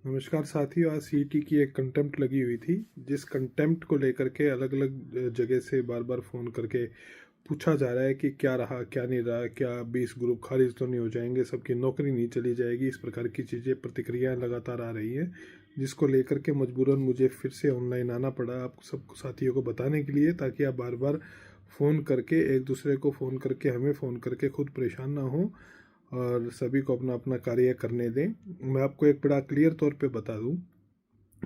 नमस्कार साथियों, आज सीईटी की एक कंटेम्प्ट लगी हुई थी, जिस कंटेम्प्ट को लेकर के अलग अलग जगह से बार बार फ़ोन करके पूछा जा रहा है कि क्या रहा क्या नहीं रहा, क्या 20 ग्रुप खारिज तो नहीं हो जाएंगे, सबकी नौकरी नहीं चली जाएगी। इस प्रकार की चीज़ें प्रतिक्रियाएं लगातार आ रही हैं, जिसको लेकर के मजबूरन मुझे फिर से ऑनलाइन आना पड़ा आप सब साथियों को बताने के लिए, ताकि आप बार बार फ़ोन करके एक दूसरे को फ़ोन करके हमें फ़ोन करके खुद परेशान ना हो और सभी को अपना अपना कार्य करने दें। मैं आपको एक बड़ा क्लियर तौर पे बता दूं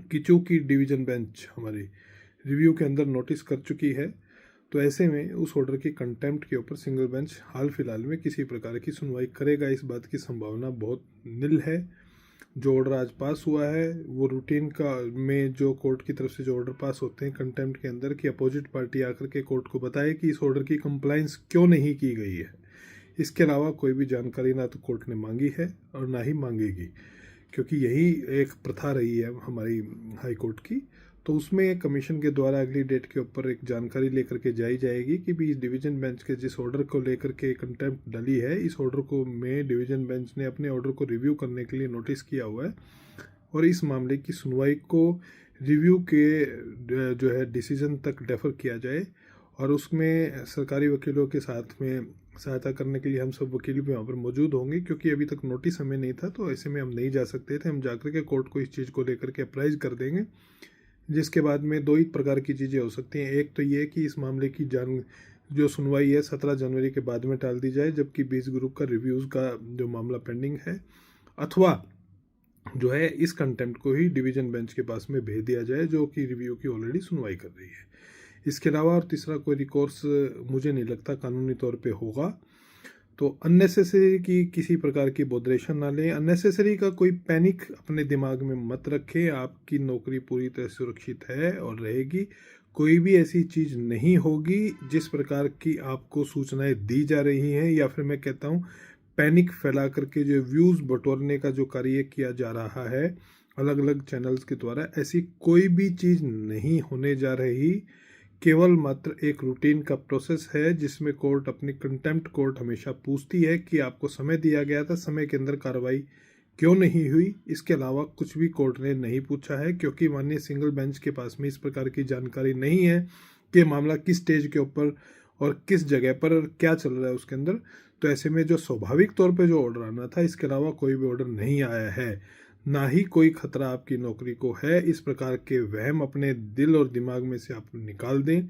कि चूँकि डिवीज़न बेंच हमारी रिव्यू के अंदर नोटिस कर चुकी है, तो ऐसे में उस ऑर्डर की कंटेम्प्ट के ऊपर सिंगल बेंच हाल फिलहाल में किसी प्रकार की सुनवाई करेगा, इस बात की संभावना बहुत नील है। जो ऑर्डर आज पास हुआ है वो रूटीन का में जो कोर्ट की तरफ से जो ऑर्डर पास होते हैं कंटेम्प्ट के अंदर, कि अपोजिट पार्टी आकर के कोर्ट को बताए कि इस ऑर्डर की कंप्लाइंस क्यों नहीं की गई है। इसके अलावा कोई भी जानकारी ना तो कोर्ट ने मांगी है और ना ही मांगेगी, क्योंकि यही एक प्रथा रही है हमारी हाई कोर्ट की। तो उसमें कमीशन के द्वारा अगली डेट के ऊपर एक जानकारी लेकर के जाई जाएगी कि भी इस डिवीज़न बेंच के जिस ऑर्डर को लेकर के कंटेम्प्ट डली है, इस ऑर्डर को में डिवीज़न बेंच ने अपने ऑर्डर को रिव्यू करने के लिए नोटिस किया हुआ है और इस मामले की सुनवाई को रिव्यू के जो है डिसीजन तक डेफर किया जाए। और उसमें सरकारी वकीलों के साथ में सहायता करने के लिए हम सब वकील भी वहाँ पर मौजूद होंगे, क्योंकि अभी तक नोटिस हमें नहीं था, तो ऐसे में हम नहीं जा सकते थे। हम जाकर के कोर्ट को इस चीज़ को लेकर के अप्राइज कर देंगे, जिसके बाद में दो ही प्रकार की चीज़ें हो सकती हैं। एक तो ये कि इस मामले की जो सुनवाई है 17 जनवरी के बाद में टाल दी जाए, जबकि 20 ग्रुप का रिव्यूज़ का जो मामला पेंडिंग है, अथवा जो है इस कंटेम्प्ट को ही डिवीज़न बेंच के पास में भेज दिया जाए, जो कि रिव्यू की ऑलरेडी सुनवाई कर रही है। इसके अलावा और तीसरा कोई रिकोर्स मुझे नहीं लगता कानूनी तौर पे होगा। तो अननेसेसरी की किसी प्रकार की बॉदरेशन ना लें, अननेसेसरी का कोई पैनिक अपने दिमाग में मत रखें। आपकी नौकरी पूरी तरह सुरक्षित है और रहेगी। कोई भी ऐसी चीज़ नहीं होगी जिस प्रकार की आपको सूचनाएं दी जा रही हैं, या फिर मैं कहता हूँ पैनिक फैला करके जो व्यूज़ बटोरने का जो कार्य किया जा रहा है अलग अलग चैनल्स के द्वारा, ऐसी कोई भी चीज़ नहीं होने जा रही। केवल मात्र एक रूटीन का प्रोसेस है, जिसमें कोर्ट अपनी कंटेम्प्ट कोर्ट हमेशा पूछती है कि आपको समय दिया गया था, समय के अंदर कार्रवाई क्यों नहीं हुई। इसके अलावा कुछ भी कोर्ट ने नहीं पूछा है, क्योंकि माननीय सिंगल बेंच के पास में इस प्रकार की जानकारी नहीं है कि मामला किस स्टेज के ऊपर और किस जगह पर और क्या चल रहा है उसके अंदर। तो ऐसे में जो स्वाभाविक तौर पर जो ऑर्डर आना था, इसके अलावा कोई भी ऑर्डर नहीं आया है, ना ही कोई खतरा आपकी नौकरी को है। इस प्रकार के वहम अपने दिल और दिमाग में से आप निकाल दें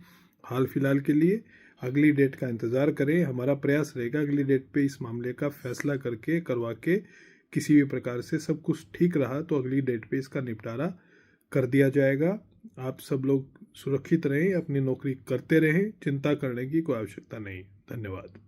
हाल फिलहाल के लिए। अगली डेट का इंतज़ार करें। हमारा प्रयास रहेगा अगली डेट पे इस मामले का फैसला करके करवा के, किसी भी प्रकार से सब कुछ ठीक रहा तो अगली डेट पे इसका निपटारा कर दिया जाएगा। आप सब लोग सुरक्षित रहें, अपनी नौकरी करते रहें, चिंता करने की कोई आवश्यकता नहीं। धन्यवाद।